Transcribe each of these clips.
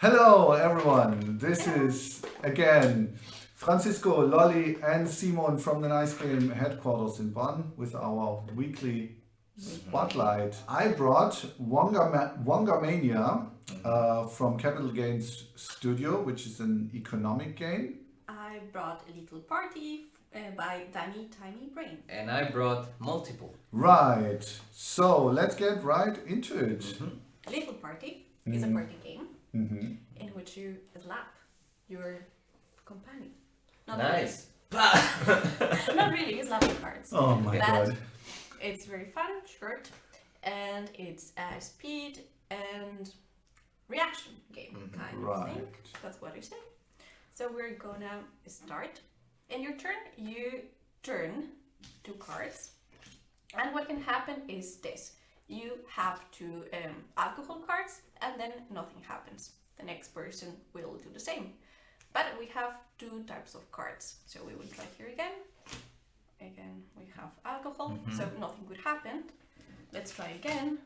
Hello everyone, this is again Francisco, Lolly and Simon from the Nice Game headquarters in Bonn with our weekly spotlight. I brought Wanga Mania from Capital Games Studio, which is an economic game. I brought a little party by Tiny Brain. And I brought multiple. Right, so let's get right into it. A little party is a party game in which you slap your companion. Not Nice. Really. Not really, you slap your cards. Oh my god. It's very fun, short, and it's a speed and reaction game kind of thing. That's what I say. So we're gonna start. In your turn, you turn 2 cards, and what can happen is this. You have 2 alcohol cards, and then nothing happens. The next person will do the same. But we have 2 types of cards. So we will try here again. Again, we have alcohol, so nothing would happen. Let's try again.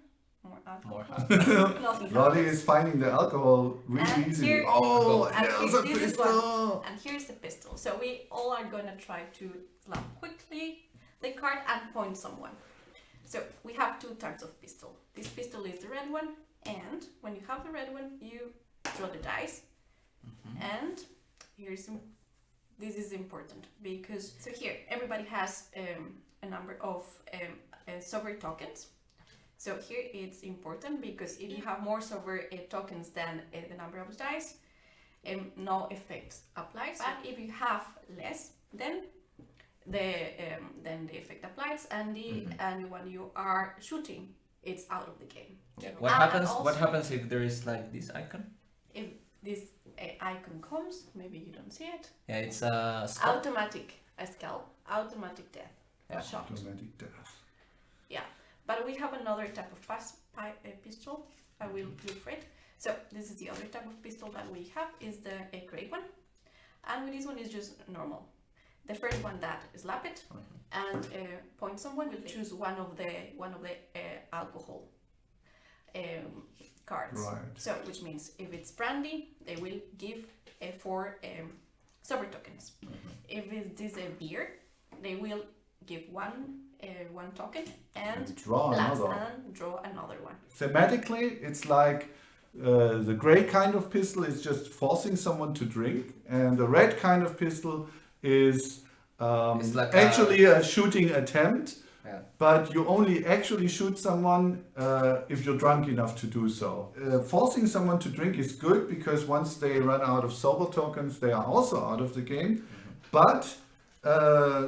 More alcohol. Nothing Lolly happens. is finding the alcohol really easily. Here, Oh, and there's a this is pistol! one. And here's the pistol. So we all are gonna try to slap quickly the card and point someone. So we have 2 types of pistol. This pistol is the red one, and when you have the red one, you draw the dice. And this is important because so here everybody has a number of sovereign tokens. So here it's important because if you have more sovereign tokens than the number of dice, no effect applies. But if you have less, then the effect applies, and and when you are shooting, it's out of the game. Yeah. And What happens if there is like this icon? If this icon comes, maybe you don't see it. Yeah, it's a skull. Automatic death. Yeah. Shot. Automatic death. Yeah, but we have another type of pistol. I will look for it. So this is the other type of pistol that we have is the gray one, and with this one is just normal. The first one that slap it and point someone will choose one of the alcohol cards. Right. So which means if it's brandy, they will give 4 sober tokens. If it is a beer, they will give one token and draw another. and draw another one. Thematically, it's like the gray kind of pistol is just forcing someone to drink, and the red kind of pistol is It's like actually a shooting attempt, Yeah. but you only actually shoot someone if you're drunk enough to do so. Forcing someone to drink is good because once they run out of sober tokens, they are also out of the game. But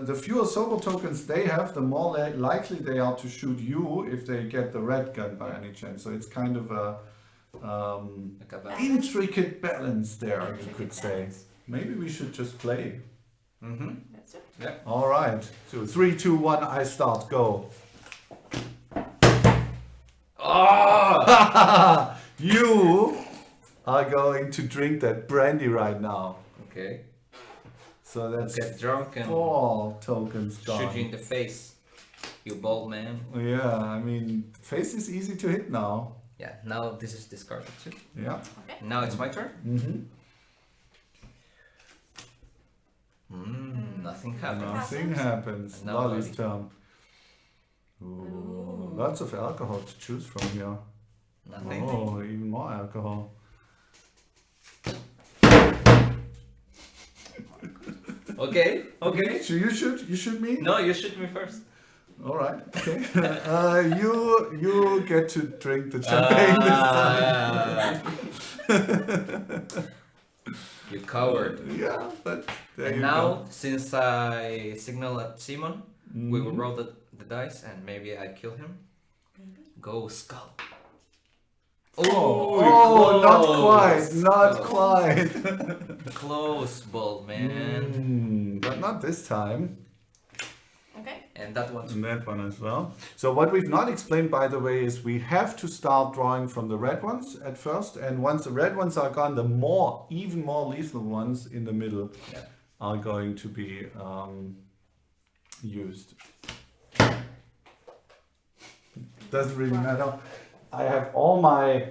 the fewer sober tokens they have, the more likely they are to shoot you if they get the red gun by any chance. So it's kind of a Like a intricate balance there, you could say. Maybe we should just play. That's it. Yeah. All right. So 3, 2, 1, I start. Go. Oh! You are going to drink that brandy right now. Okay. So that's Get drunk and 4 tokens gone. shoot you in the face. You bald man. Yeah, I mean, face is easy to hit now. Yeah. Now this is discarded too. Yeah. Okay. Now it's my turn. Nothing happens. Nothing happens. And now Lolly's Lolly. turn. Ooh, lots of alcohol to choose from here. Nothing. Oh, even more alcohol. Okay. Okay. So you shoot me? No, you shoot me first. All right. Okay. You get to drink the champagne this time. You coward. Yeah, but there And you now, go. since I signal at Simon, we will roll the dice and maybe I kill him. Go skull. Oh, not quite, not quite. Close, bald man. But not this time. Okay. And that one's And that one as well. So what we've not explained, by the way, is we have to start drawing from the red ones at first, and once the red ones are gone, the even more lethal ones in the middle are going to be used. Doesn't really matter. I have all my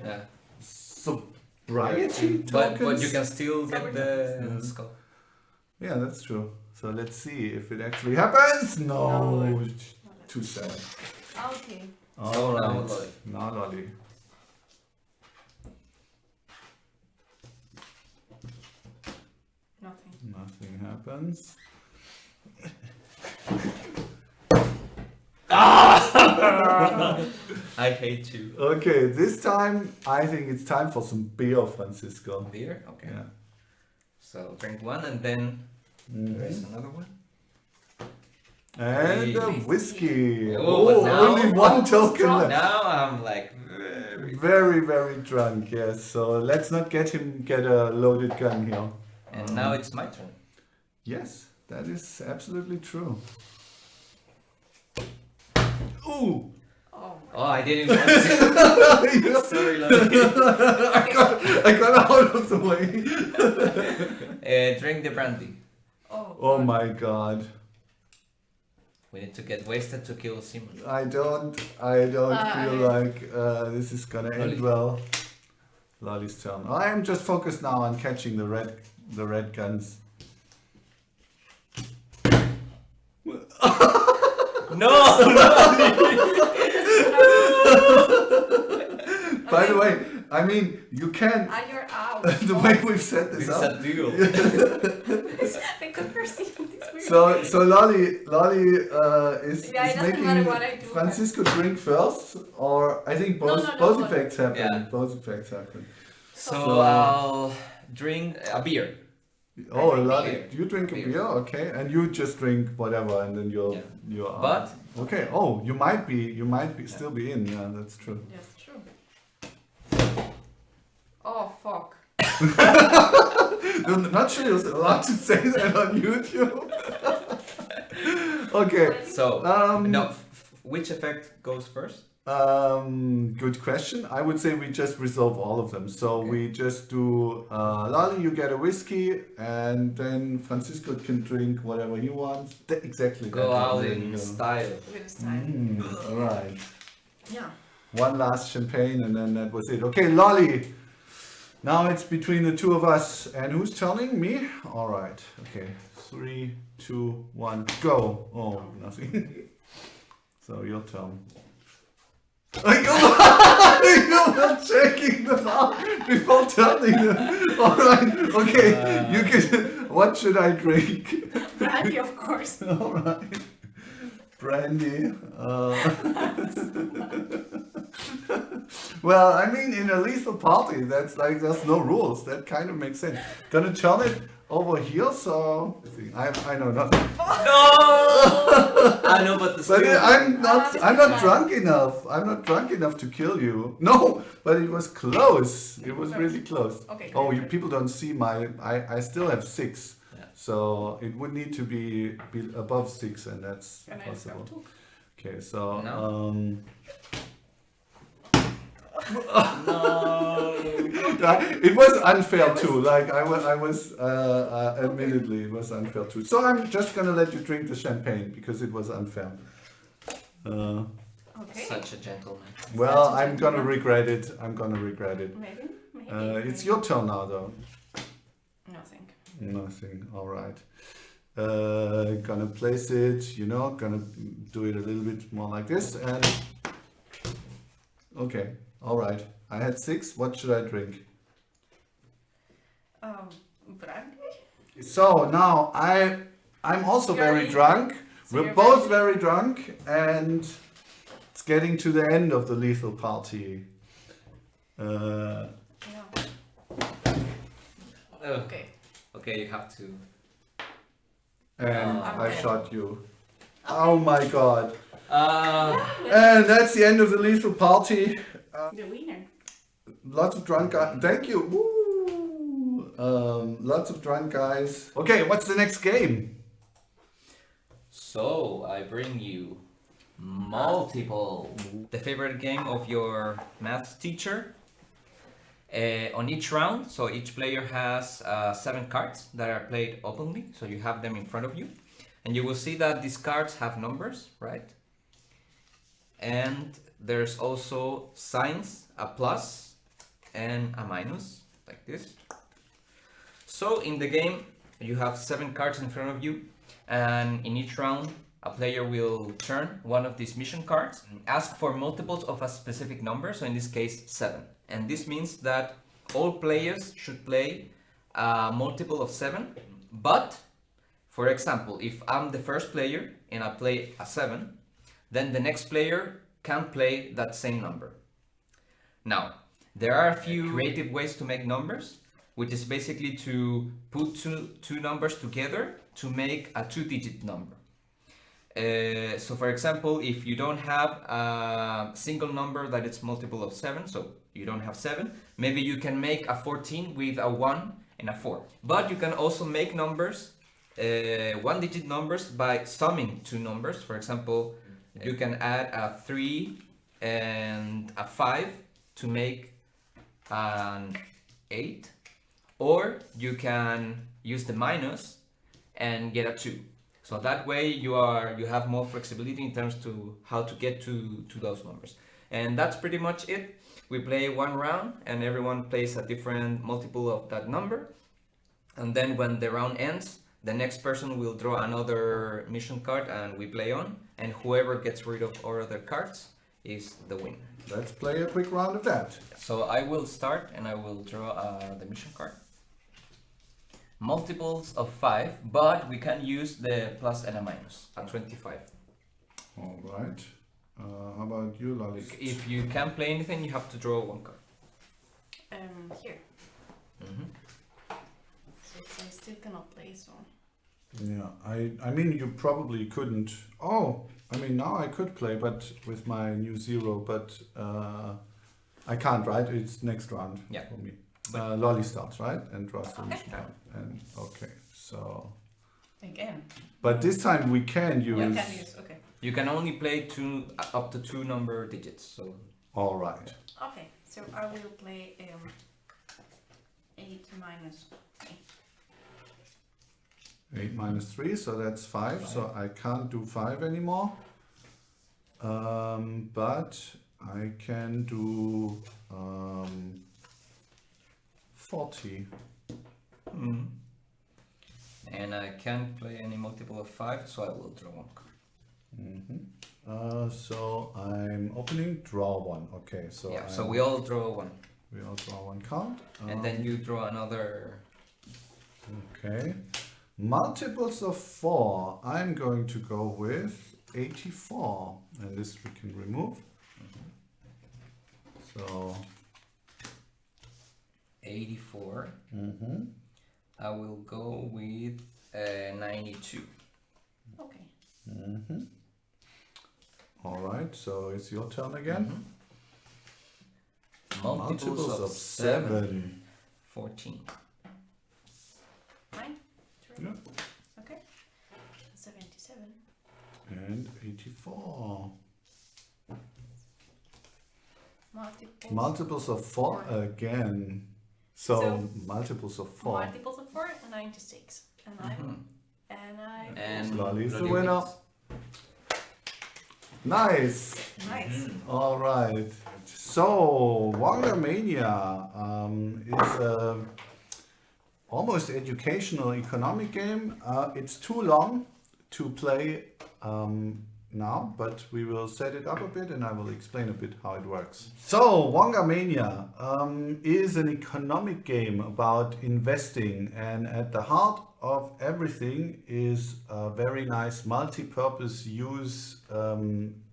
Variety but tokens. you can still get the Mhm. skull. Yeah, that's true. So let's see if it actually happens. No, No. too sad. Okay. So now Alright. Lolly. Now Lolly. Nothing. Nothing happens. I hate you. Okay, this time I think it's time for some beer, Francisco. Beer? Okay. Yeah. So drink one and then there is Mhm. another one. And a Hey. whiskey. Oh, but now- only one token left. Now I'm like very... Very, very drunk, yes. So let's not get a loaded gun here. And now it's my turn. Yes, that is absolutely true. Ooh! Oh. Oh, I didn't want to. Sorry, Lolly. I got out of the way. Drink the brandy. Oh. Oh God. my god. We need to get wasted to kill Simon. I don't feel like this is gonna end Lolly. well. Lolly's turn. I am just focused now on catching the red guns. No! By the way, I mean you can Ah, you're out. the way we've set This this is up. a deal. I could perceive this weird. So Lolly is, Yeah, it is doesn't making matter what I do. Francisco drink first, or I think both No, both but- effects happen. Yeah. Both effects happen. So So- I'll drink a beer. Oh, drink Lolly, beer. you drink a Beer. beer, okay, and you just drink whatever, and then you're Yeah. you're. But Okay. Oh, you might be still be in. Yeah, that's true. Yes, true. Oh, fuck. I'm not sure you're allowed to say that on YouTube. Okay. so Um, which effect goes first? Good question. I would say we just resolve all of them. So Okay. we just do Lolly, you get a whiskey, and then Francisco can drink whatever he wants. Exactly. Go that. out And then, in you know. style. With this time. All right. Yeah. One last champagne, and then that was it. Okay, Lolly. Now it's between the two of us, and who's turning? Me. All right. Okay. 3, 2, 1, go. Oh, nothing. So your turn. You were checking them out before turning them. All right. Okay. You can. What should I drink? Brandy, of course. All right. Brandy. Well, I mean, in a lethal party, that's like there's no rules. That kind of makes sense. Gonna turn it over here, so I know nothing. No! I know, but the But still. I'm not drunk enough. I'm not drunk enough to kill you. No, but it was close. It was really close. Okay. Oh, good, you good. people don't see my. I still have 6. Yeah. So it would need to be above 6, and that's Can I just possible. go too? Okay, so No. No. it was unfair too. Like I was admittedly it was unfair too. So I'm just gonna let you drink the champagne because it was unfair. Okay. Such a gentleman. Well, Such a I'm gonna gentleman. regret it. I'm gonna regret it. Maybe. It's your turn now, though. Nothing. Nothing. All right. Gonna place it. Gonna do it a little bit more like this and. Okay. All right. I had 6. What should I drink? Brandy? So now I'm also You're very eating. drunk. So We're you're both very- very drunk, and it's getting to the end of the lethal party. Yeah. Oh, Okay. okay, you have to. And I'm I dead. shot you. Oh my god. Yeah, And that's the end of the lethal party. the winner. Lots of drunk guys. Thank you. Woo. Lots of drunk guys. Okay, what's the next game? So I bring you multiple. The favorite game of your math teacher. On each round, so each player has 7 cards that are played openly, so you have them in front of you. And you will see that these cards have numbers, right? And there's also signs, a plus and a minus. like this. So in the game, you have 7 cards in front of you, and in each round, a player will turn one of these mission cards and ask for multiples of a specific number, so in this case 7. And this means that all players should play a multiple of 7, but for example, if I'm the first player and I play a 7, then the next player can play that same number. Now, there are a few creative ways to make numbers, which is basically to put two numbers together to make a 2-digit number. So for example, if you don't have a single number that is multiple of 7, so you don't have 7, maybe you can make a 14 with a 1 and a 4. But you can also make numbers, 1-digit numbers, by summing 2 numbers. For example, you can add a 3 and a 5 to make an 8, or you can use the minus and get a 2. So that way you have more flexibility in terms to how to get to those numbers. And that's pretty much it. We play one round and everyone plays a different multiple of that number. And then when the round ends, the next person will draw another mission card and we play on. And whoever gets rid of all other cards is the winner. Let's play a quick round of that. So I will start and I will draw the mission card. Multiples of 5, but we can use the plus and a minus at 25. All right. How about you, Lali? If you can't play anything, you have to draw 1 card. Here. Mm-hmm. So I still cannot play, so. Yeah, I mean, you probably couldn't. Oh, I mean, now I could play, but with my new 0, but I can't, right? It's next round for me. Lolly starts, right? And draws the mission card. And okay, so. Again. But this time we can use. You can use, okay. You can only play up to 2 number digits. So. All right. Okay, so I will play 8 minus 3. 8 minus 3, so that's 5. So I can't do 5 anymore. But I can do 40. Mm. And I can't play any multiple of 5, so I will draw 1 card. Mm-hmm. So I'm opening, draw 1. Okay, so yeah. So we all draw 1. We all draw 1 card. And then you draw another. Okay. Multiples of 4. I'm going to go with 84, and this we can remove. So 84. I will go with 92. Okay. All right, so it's your turn again. Multiples of 7. 14. Mine? True. Yeah. Okay. 77. And 84. Multiples of 4 again. So multiples of 4. Multiples of 4 and 96. And Lolly is the Lolly winner. wins. Nice. Nice. All right. So Wanga Mania is a almost educational economic game. It's too long to play now, but we will set it up a bit and I will explain a bit how it works. So Wanga Mania is an economic game about investing, and at the heart of everything is a very nice multi-purpose use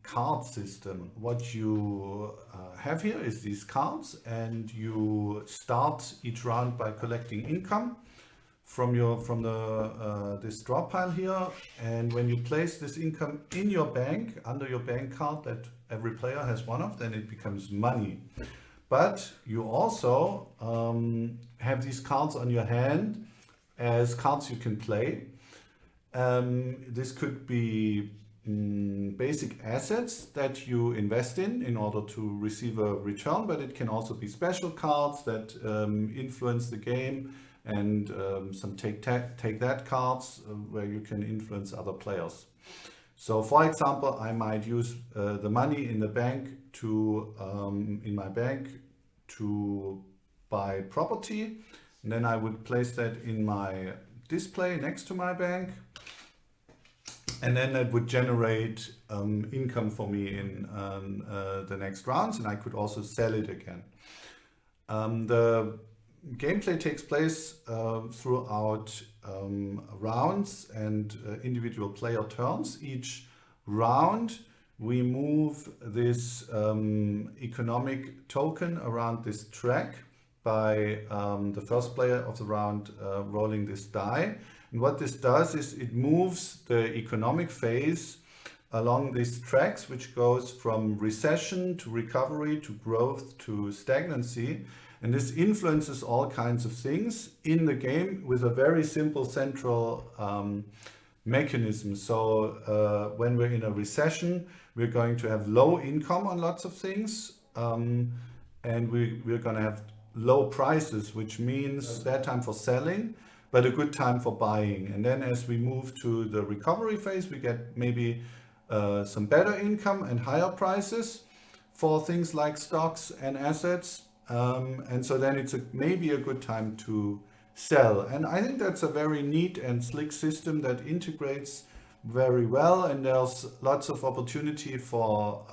card system. What you have here is these cards, and you start each round by collecting income from this draw pile here, and when you place this income in your bank, under your bank card that every player has one of, then it becomes money. But you also have these cards on your hand as cards you can play. This could be basic assets that you invest in order to receive a return, but it can also be special cards that influence the game, and some take that cards where you can influence other players. So for example, I might use the money in the bank to in my bank to by property. And then I would place that in my display next to my bank. And then that would generate income for me in the next rounds, and I could also sell it again. The gameplay takes place throughout rounds and individual player turns. Each round we move this economic token around this track by the first player of the round rolling this die. And what this does is it moves the economic phase along these tracks, which goes from recession to recovery to growth to stagnancy. And this influences all kinds of things in the game with a very simple central mechanism. So when we're in a recession, we're going to have low income on lots of things, and we're going to have low prices, which means bad time for selling, but a good time for buying. And then as we move to the recovery phase, we get maybe some better income and higher prices for things like stocks and assets. And so then it's maybe a good time to sell. And I think that's a very neat and slick system that integrates very well. And there's lots of opportunity for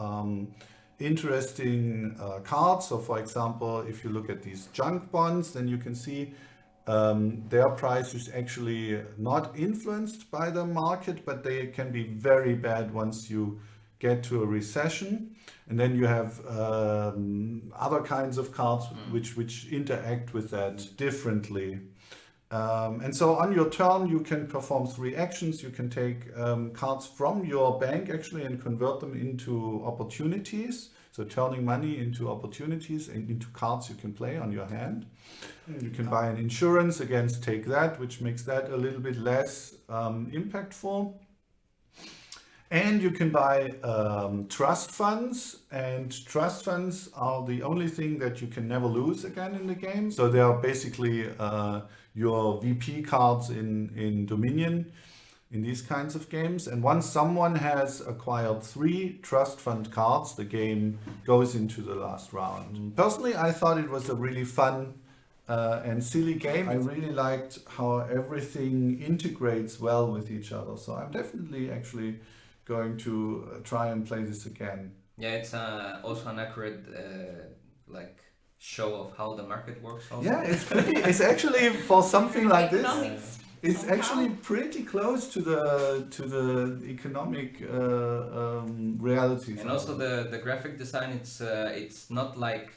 interesting cards. So for example, if you look at these junk bonds, then you can see their price is actually not influenced by the market, but they can be very bad once you get to a recession. And then you have other kinds of cards which interact with that differently. And so on your turn, you can perform 3 actions. You can take cards from your bank actually and convert them into opportunities. So turning money into opportunities and into cards you can play on your hand. You can buy an insurance against take that, which makes that a little bit less impactful. And you can buy trust funds, and trust funds are the only thing that you can never lose again in the game. So they are basically your VP cards in Dominion, in these kinds of games. And once someone has acquired 3 trust fund cards, the game goes into the last round. Personally, I thought it was a really fun and silly game. I really liked how everything integrates well with each other. So I'm definitely actually going to try and play this again. Yeah, it's also an accurate show of how the market works. Also. Yeah, it's actually for something like this. Economics. It's actually pretty close to the economic realities. And also the graphic design, it's not like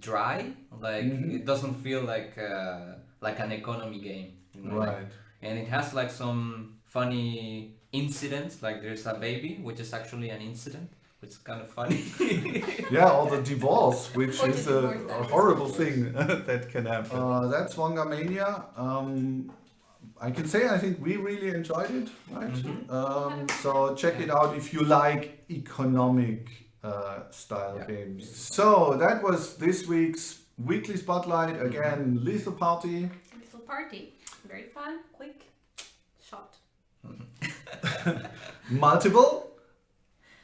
dry. Like it doesn't feel like an economy game. You know? Right. And it has like some funny incidents. Like there's a baby, which is actually an incident. It's kind of funny. Yeah, or the divorce, which Or is the a divorce, that is horrible also thing that can happen. That's Wanga Mania. I can say I think we really enjoyed it, right? So check it out if you like economic style games. So that was this week's Weekly Spotlight. Again, Lethal Party. Little party. Very fun, quick, short. Multiple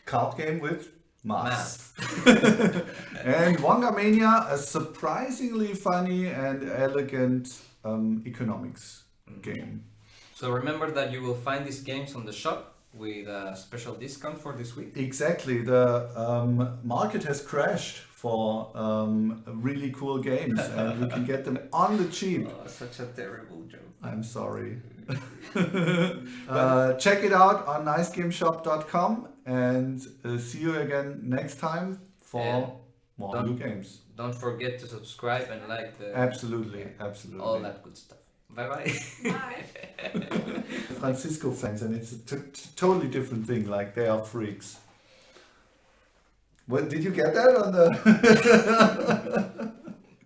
card game with maths. And Wanga Mania, a surprisingly funny and elegant economics game. So remember that you will find these games on the shop with a special discount for this week. Exactly. The market has crashed for really cool games, and you can get them on the cheap. Oh, such a terrible joke. I'm sorry. Check it out on nicegameshop.com, and see you again next time for more new games. Don't forget to subscribe and like the Absolutely. all that good stuff. Bye. Bye. Francisco fans, and it's a totally different thing. Like they are freaks. What did you get that on the?